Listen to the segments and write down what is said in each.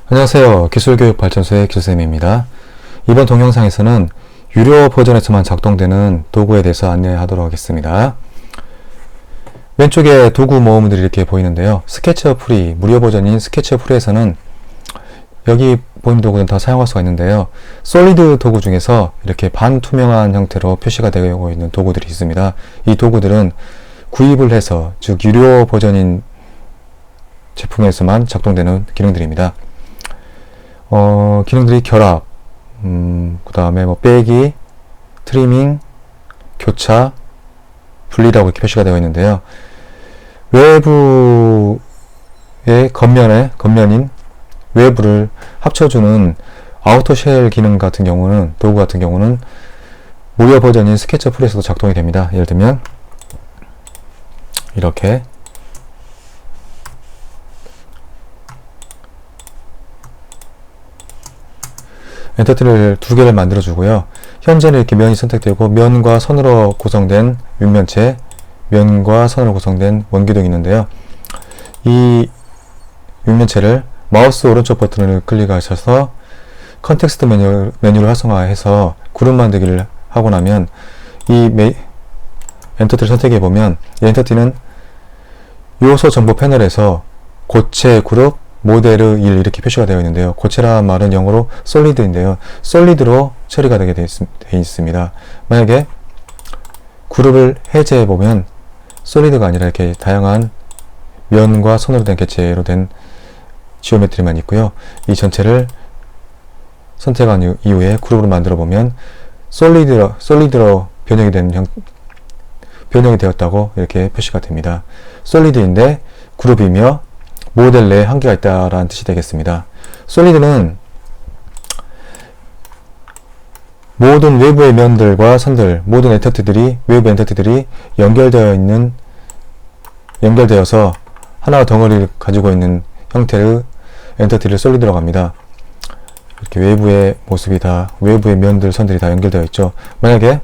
안녕하세요. 기술교육발전소의 기술쌤입니다. 이번 동영상에서는 유료 버전에서만 작동되는 도구에 대해서 안내하도록 하겠습니다. 왼쪽에 도구 모음들이 이렇게 보이는데요. 스케치업 프리, 무료 버전인 스케치업 프리에서는 여기 보이는 도구는 다 사용할 수가 있는데요. 솔리드 도구 중에서 이렇게 반투명한 형태로 표시가 되고 있는 도구들이 있습니다. 이 도구들은 구입을 해서, 즉 유료 버전인 제품에서만 작동되는 기능들입니다. 기능들이 결합, 그 다음에 뭐 빼기, 트리밍, 교차, 분리라고 이렇게 표시가 되어 있는데요. 외부의 겉면인 외부를 합쳐주는 아우터 쉘 기능 같은 경우는, 도구 같은 경우는 무료 버전인 스케치업 프리에서도 작동이 됩니다. 예를 들면 이렇게 엔터티를 두 개를 만들어 주고요. 현재는 이렇게 면이 선택되고 면과 선으로 구성된 윗면체, 면과 선으로 구성된 원기둥이 있는데요. 이 윗면체를 마우스 오른쪽 버튼을 클릭하셔서 컨텍스트 메뉴를 활성화해서 그룹 만들기를 하고 나면 이 엔터티를 선택해 보면 이 엔터티는 요소 정보 패널에서 고체 그룹 모델의 1 이렇게 표시가 되어 있는데요. 고체라는 말은 영어로 솔리드인데요. 솔리드로 처리가 되게 되어 있습니다. 만약에 그룹을 해제해 보면 솔리드가 아니라 이렇게 다양한 면과 선으로 된 개체로 된 지오메트리만 있고요. 이 전체를 선택한 이후에 그룹으로 만들어 보면 솔리드로 변형이 되었다고 이렇게 표시가 됩니다. 솔리드인데 그룹이며 모델 내에 한계가 있다라는 뜻이 되겠습니다. 솔리드는 모든 외부의 면들과 선들, 모든 엔터티들이, 외부 엔터티들이 연결되어서 하나의 덩어리를 가지고 있는 형태의 엔터티를 솔리드라고 합니다. 이렇게 외부의 모습이 다, 외부의 면들, 선들이 다 연결되어 있죠. 만약에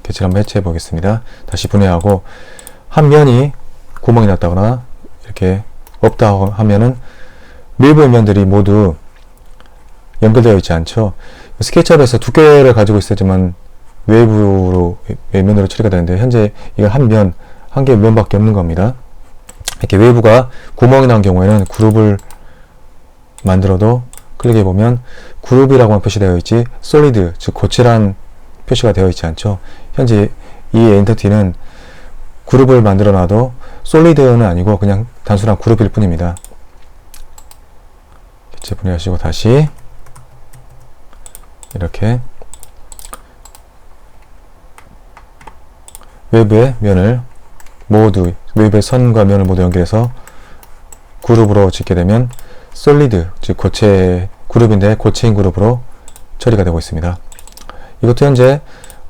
개체를 한번 해체해 보겠습니다. 다시 분해하고 한 면이 구멍이 났다거나 이렇게 없다 하면은 외부의 면들이 모두 연결되어 있지 않죠. 스케치업에서 두께를 가지고 있었지만 외면으로 처리가 되는데 현재 이건 한 개의 면밖에 없는 겁니다. 이렇게 외부가 구멍이 난 경우에는 그룹을 만들어도 클릭해 보면 그룹이라고만 표시되어 있지 솔리드, 즉 고체란 표시가 되어 있지 않죠. 현재 이 엔터티는 그룹을 만들어 놔도 솔리드는 아니고 그냥 단순한 그룹일 뿐입니다. 개체 분해하시고 다시 이렇게 외부의 면을 모두, 외부의 선과 면을 모두 연결해서 그룹으로 짓게 되면 솔리드, 즉 고체 그룹인데 고체인 그룹으로 처리가 되고 있습니다. 이것도 현재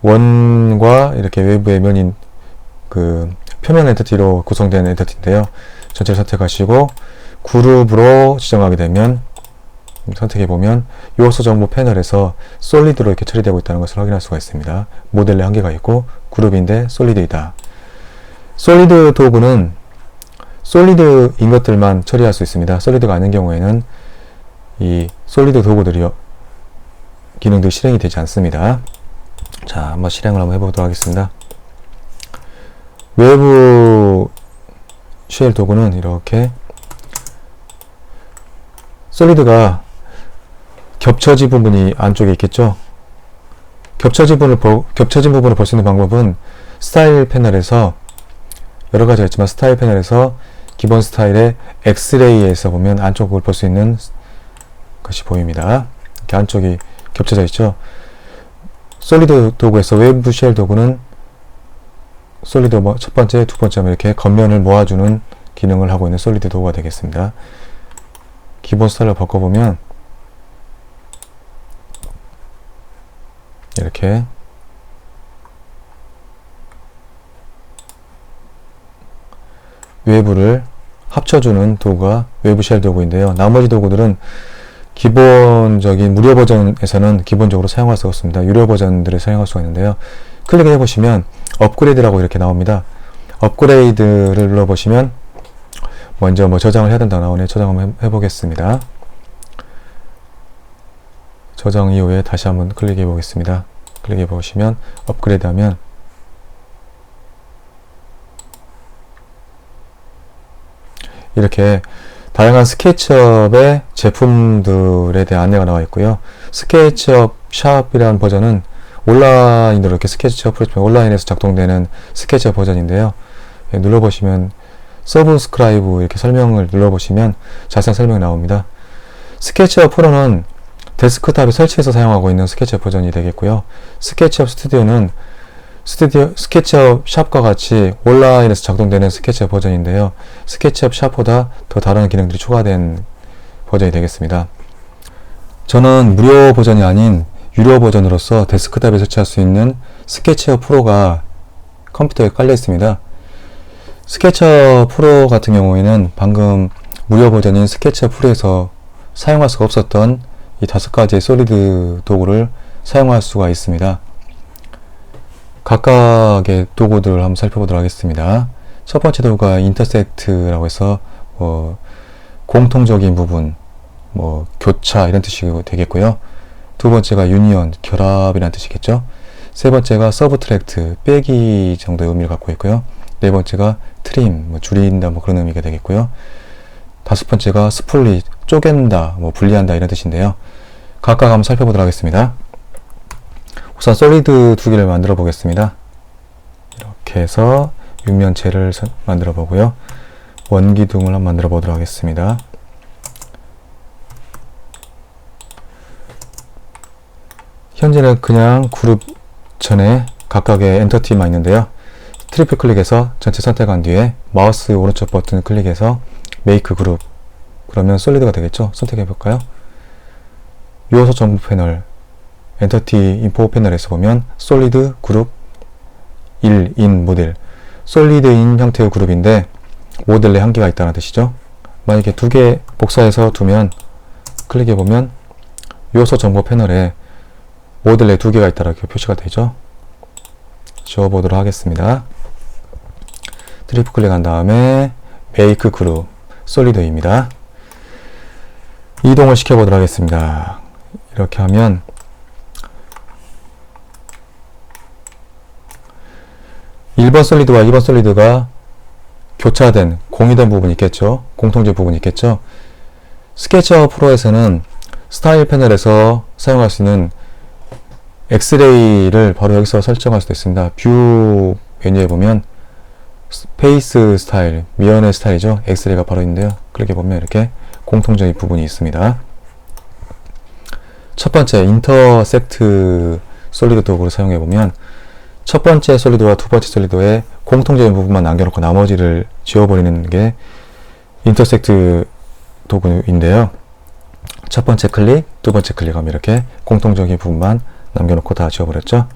원과 이렇게 외부의 면인 그 표면 엔터티로 구성된 엔터티인데요. 전체를 선택하시고 그룹으로 지정하게 되면 선택해보면 요소 정보 패널에서 솔리드로 이렇게 처리되고 있다는 것을 확인할 수가 있습니다. 모델에 한계가 있고 그룹인데 솔리드이다. 솔리드 도구는 솔리드인 것들만 처리할 수 있습니다. 솔리드가 아닌 경우에는 이 솔리드 도구들이 기능들이 실행이 되지 않습니다. 자, 한번 실행을 한번 해보도록 하겠습니다. 외부 쉘 도구는 이렇게 솔리드가 겹쳐진 부분이 안쪽에 있겠죠. 겹쳐진 부분을 볼 수 있는 방법은 스타일 패널에서 여러 가지가 있지만 스타일 패널에서 기본 스타일의 엑스레이에서 보면 안쪽을 볼 수 있는 것이 보입니다. 이렇게 안쪽이 겹쳐져 있죠. 솔리드 도구에서 외부 쉘 도구는 솔리드 첫 번째, 두 번째 이렇게 겉면을 모아주는 기능을 하고 있는 솔리드 도구가 되겠습니다. 기본 스타일을 바꿔보면 이렇게 외부를 합쳐주는 도구가 외부 쉘 도구인데요. 나머지 도구들은 기본적인 무료 버전에서는 기본적으로 사용할 수가 없습니다. 유료 버전들을 사용할 수가 있는데요. 클릭을 해보시면 업그레이드라고 이렇게 나옵니다. 업그레이드를 눌러보시면 먼저 뭐 저장을 해야 된다고 나오네. 저장 한번 해보겠습니다. 저장 이후에 다시 한번 클릭해 보겠습니다. 클릭해 보시면 업그레이드 하면 이렇게 다양한 스케치업의 제품들에 대한 안내가 나와 있고요. 스케치업 샵이라는 버전은 온라인으로 이렇게 스케치업 프로젝트 온라인에서 작동되는 스케치업 버전인데요. 눌러보시면 서브스크라이브 이렇게 설명을 눌러보시면 자세한 설명이 나옵니다. 스케치업 프로는 데스크탑에 설치해서 사용하고 있는 스케치업 버전이 되겠고요. 스케치업 스튜디오는 스케치업 샵과 같이 온라인에서 작동되는 스케치업 버전인데요. 스케치업 샵보다 더 다른 기능들이 추가된 버전이 되겠습니다. 저는 무료 버전이 아닌 유료 버전으로서 데스크탑에 설치할 수 있는 스케치업 프로가 컴퓨터에 깔려 있습니다. 스케치업 프로 같은 경우에는 방금 무료 버전인 스케치업 프로에서 사용할 수가 없었던 이 5가지의 솔리드 도구를 사용할 수가 있습니다. 각각의 도구들을 한번 살펴보도록 하겠습니다. 첫 번째 도구가 인터섹트라고 해서 공통적인 부분, 교차 이런 뜻이 되겠고요. 두 번째가 유니언, 결합이라는 뜻이겠죠. 세 번째가 서브트랙트, 빼기 정도의 의미를 갖고 있고요. 네 번째가 트림, 줄인다 그런 의미가 되겠고요. 다섯 번째가 스플릿, 쪼갠다, 분리한다 이런 뜻인데요. 각각 한번 살펴보도록 하겠습니다. 우선 솔리드 두 개를 만들어 보겠습니다. 이렇게 해서 육면체를 만들어 보고요. 원기둥을 한번 만들어 보도록 하겠습니다. 현재는 그냥 그룹 전에 각각의 엔터티만 있는데요. 트리플 클릭해서 전체 선택한 뒤에 마우스 오른쪽 버튼 클릭해서 메이크 그룹, 그러면 솔리드가 되겠죠. 선택해 볼까요? 요소 정보 패널, 엔터티 인포 패널에서 보면 솔리드 그룹 1인 모델, 솔리드인 형태의 그룹인데 모델 내 한계가 있다는 뜻이죠. 만약에 두 개 복사해서 두면 클릭해 보면 요소 정보 패널에 모델 내 두 개가 있다 이렇게 표시가 되죠. 지워보도록 하겠습니다. 트리플 클릭한 다음에 메이크 그룹 솔리드입니다. 이동을 시켜보도록 하겠습니다. 이렇게 하면 1번 솔리드와 2번 솔리드가 교차된, 공유된 부분이 있겠죠. 공통적 부분이 있겠죠. 스케치업 프로에서는 스타일 패널에서 사용할 수 있는 엑스레이를 바로 여기서 설정할 수도 있습니다. 뷰 메뉴에 보면 페이스 스타일, 미연의 스타일이죠. 엑스레이가 바로 있는데요. 클릭해 보면 이렇게 공통적인 부분이 있습니다. 첫 번째 인터섹트 솔리드 도구를 사용해 보면 첫 번째 솔리드와 두 번째 솔리드의 공통적인 부분만 남겨놓고 나머지를 지워버리는 게 인터섹트 도구인데요. 첫 번째 클릭, 두 번째 클릭하면 이렇게 공통적인 부분만 남겨놓고 다 지워버렸죠.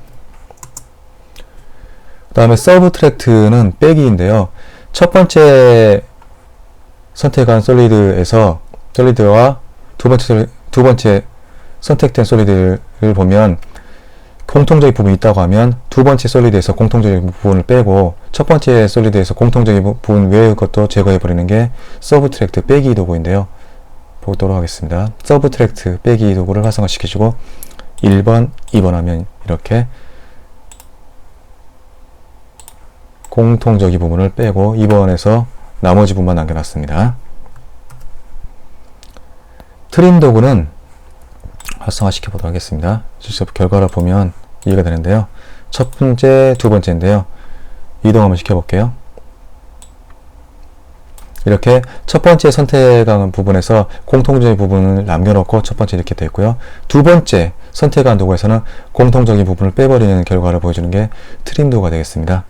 그 다음에 서브트랙트는 빼기인데요. 첫 번째 선택한 솔리드에서 솔리드와 두 번째 선택된 솔리드를 보면 공통적인 부분이 있다고 하면 두 번째 솔리드에서 공통적인 부분을 빼고 첫 번째 솔리드에서 공통적인 부분 외의 것도 제거해 버리는 게 서브트랙트 빼기 도구인데요. 보도록 하겠습니다. 서브트랙트 빼기 도구를 활성화시키시고 1번, 2번 하면 이렇게 공통적인 부분을 빼고 2번에서 나머지 부분만 남겨놨습니다. 트림 도구는 활성화시켜 보도록 하겠습니다. 직접 결과를 보면 이해가 되는데요. 첫 번째, 두 번째인데요. 이동 한번 시켜볼게요. 이렇게 첫 번째 선택한 부분에서 공통적인 부분을 남겨놓고 첫 번째 이렇게 되어 있고요. 두 번째 선택한 도구에서는 공통적인 부분을 빼버리는 결과를 보여주는 게 트림 도구가 되겠습니다.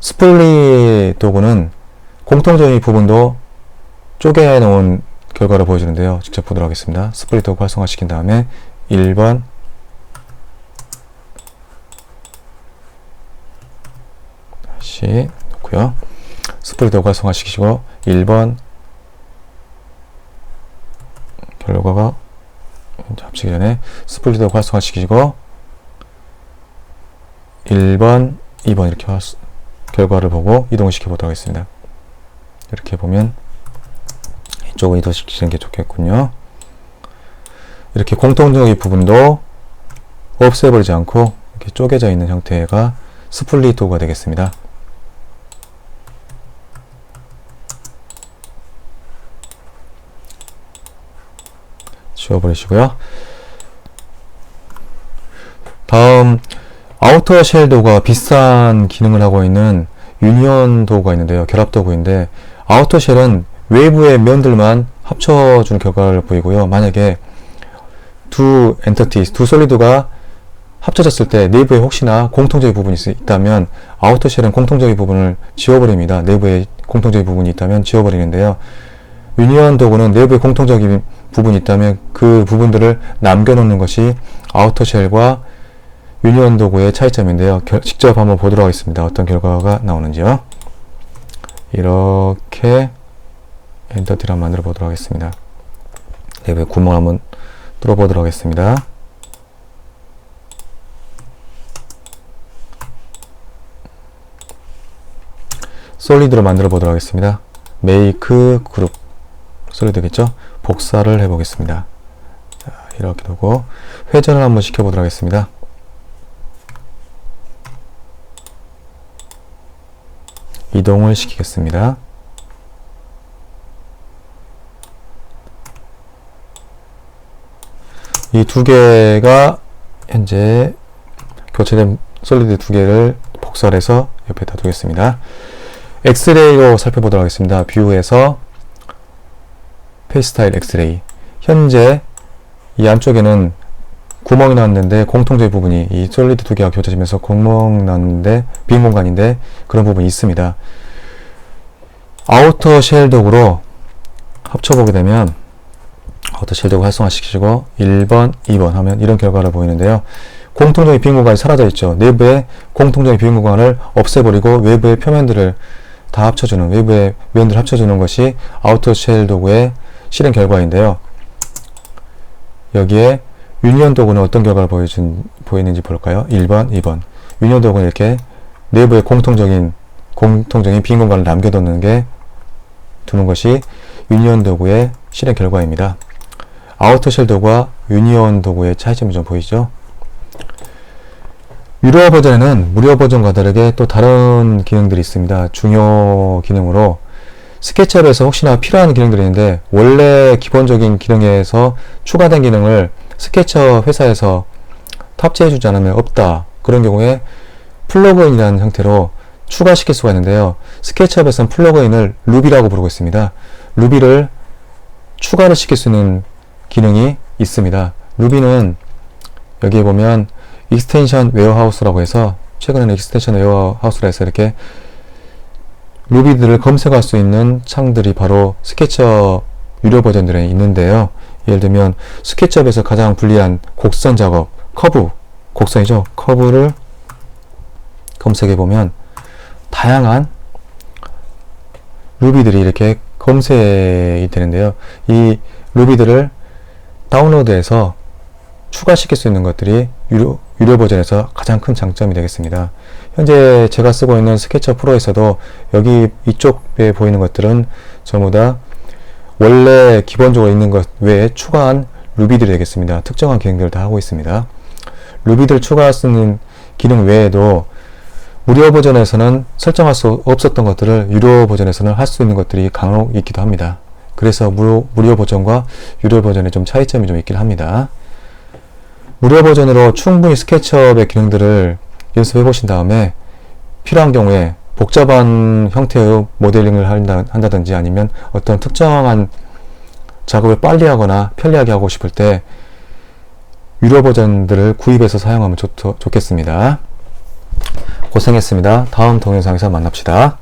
스플릿 도구는 공통적인 부분도 쪼개 놓은 결과를 보여주는데요. 직접 보도록 하겠습니다. 스플릿 도구 활성화시킨 다음에 1번, 다시 놓고요. 스플릿 도구 활성화시키시고 1번 결과가 합치기 전에 스플릿 도구 활성화시키시고 1번, 2번 이렇게 결과를 보고 이동을 시켜 보도록 하겠습니다. 이렇게 보면 이쪽은 이동시키는 게 좋겠군요. 이렇게 공통적인 부분도 없애버리지 않고 이렇게 쪼개져 있는 형태가 스플릿 도구가 되겠습니다. 지워버리시고요. 다음 아우터 쉘 도구가 비싼 기능을 하고 있는 유니온 도구가 있는데요. 결합 도구인데 아우터 쉘은 외부의 면들만 합쳐주는 결과를 보이고요. 만약에 두 엔터티, 두 솔리드가 합쳐졌을 때 내부에 혹시나 공통적인 부분이 있다면 아우터 쉘은 공통적인 부분을 지워버립니다. 내부에 공통적인 부분이 있다면 지워버리는데요. 유니온 도구는 내부에 공통적인 부분이 있다면 그 부분들을 남겨놓는 것이 아우터 쉘과 유니온 도구의 차이점인데요. 직접 한번 보도록 하겠습니다. 어떤 결과가 나오는지요. 이렇게 엔터티를 한번 만들어 보도록 하겠습니다. 내부에 구멍을 한번 뚫어 보도록 하겠습니다. 솔리드로 만들어 보도록 하겠습니다. 메이크 그룹 솔리드겠죠? 복사를 해 보겠습니다. 자, 이렇게 두고 회전을 한번 시켜 보도록 하겠습니다. 이동을 시키겠습니다. 이 두 개가 현재 교체된 솔리드 두 개를 복사를 해서 옆에다 두겠습니다. 엑스레이로 살펴보도록 하겠습니다. 뷰에서 페이스 스타일 엑스레이. 현재 이 안쪽에는 구멍이 났는데 공통적인 부분이 이 솔리드 두 개가 교체되면서 구멍 났는데 빈 공간인데 그런 부분이 있습니다. 아우터 쉘 도구로 합쳐보게 되면 아우터 쉘 도구 활성화시키시고 1번, 2번 하면 이런 결과를 보이는데요. 공통적인 빈 공간이 사라져 있죠. 내부의 공통적인 빈 공간을 없애버리고 외부의 표면들을 다 합쳐주는, 외부의 면들을 합쳐주는 것이 아우터 쉘 도구의 실행 결과인데요. 여기에 유니온 도구는 어떤 결과를 보이는지 볼까요? 1번, 2번. 유니온 도구는 이렇게 내부의 공통적인 빈 공간을 남겨두는 것이 유니온 도구의 실행 결과입니다. 아우터 쉘 도구와 유니온 도구의 차이점이 좀 보이죠? 유료 버전에는 무료 버전과 다르게 또 다른 기능들이 있습니다. 중요 기능으로 스케치업에서 혹시나 필요한 기능들이 있는데 원래 기본적인 기능에서 추가된 기능을 스케치업 회사에서 탑재해주지 않으면 없다. 그런 경우에 플러그인이라는 형태로 추가시킬 수가 있는데요. 스케치업에서는 플러그인을 루비라고 부르고 있습니다. 루비를 추가를 시킬 수 있는 기능이 있습니다. 루비는 여기에 보면 익스텐션 웨어하우스라고 해서 최근에는 익스텐션 웨어하우스라 해서 이렇게 루비들을 검색할 수 있는 창들이 바로 스케치업 유료 버전들에 있는데요. 예를 들면 스케치업에서 가장 불리한 곡선 작업, 곡선이죠. 커브를 검색해 보면 다양한 루비들이 이렇게 검색이 되는데요. 이 루비들을 다운로드해서 추가시킬 수 있는 것들이 유료 버전에서 가장 큰 장점이 되겠습니다. 현재 제가 쓰고 있는 스케치업 프로에서도 여기 이쪽에 보이는 것들은 전부 다 원래 기본적으로 있는 것 외에 추가한 루비들이 되겠습니다. 특정한 기능들을 다 하고 있습니다. 루비들 추가 쓰는 기능 외에도 무료 버전에서는 설정할 수 없었던 것들을 유료 버전에서는 할 수 있는 것들이 간혹 있기도 합니다. 그래서 무료 버전과 유료 버전의 좀 차이점이 좀 있긴 합니다. 무료 버전으로 충분히 스케치업의 기능들을 연습해 보신 다음에 필요한 경우에 복잡한 형태의 모델링을 한다든지 아니면 어떤 특정한 작업을 빨리 하거나 편리하게 하고 싶을 때 유료 버전들을 구입해서 사용하면 좋겠습니다. 고생했습니다. 다음 동영상에서 만납시다.